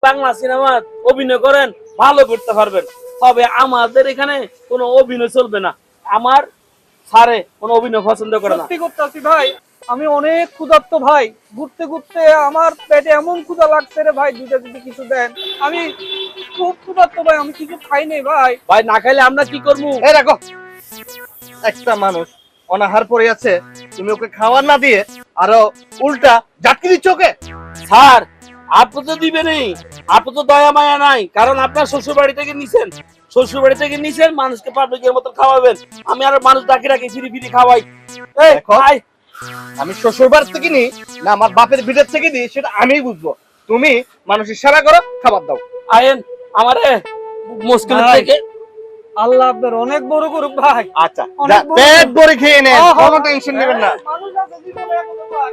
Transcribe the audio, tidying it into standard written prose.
Bangla cinema অভিনয় করেন, ভালো করতে পারবেন। তবে আমাদের এখানে কোনো অভিনয় চলবে না। আমার স্যারে কোনো অভিনয় পছন্দ করে না। সত্যি করতেছি ভাই, আমি অনেক ক্ষুধার্ত ভাই। ঘুরতে ঘুরতে আমার পেটে এমন ক্ষুধা লাগছে রে ভাই, দুইটা যদি কিছু দেন। আমি খুব ক্ষুধার্ত ভাই, আমি কিছু খাই নাই ভাই। ভাই না খাইলে আমরা কি করবো? এই দেখো, একটা মানুষ অনাহার পড়ে আছে, তুমি ওকে খাবার না দিয়ে আরো উল্টা ঝাটকি দিচ্ছ ওকে। স্যার আপনি তো দিবেনই, আপনি তো দয়া মায়া নাই, কারণ আপনার শ্বশুর বাড়ি থেকে নিছেন, শ্বশুর বাড়ি থেকে নিছেন, মানুষকে পাবলিকের মতো খাওয়াবেন। আমি আর মানুষ ডাকি রাখি ফিরি ফিরি খাওয়াই। এই দেখো, ভাই আমি শ্বশুর বাড়ি থেকে নিই না আমার বাপের ভিটার থেকে দিই সেটা আমিই বুঝবো। তুমি মানুষের সেবা করো, খাবার দাও। আয়েন আমারে মুশকিল ভাই। থেকে। আল্লাহ আপনার অনেক বড় করুক ভাই। আচ্ছা, অনেক বড় পেট ভরে খেয়ে নেন, হ্যাঁ, কোনো হ্যাঁ। টেনশন নেবেন না। মানুষ আছে জীবনে এখনো ভাই।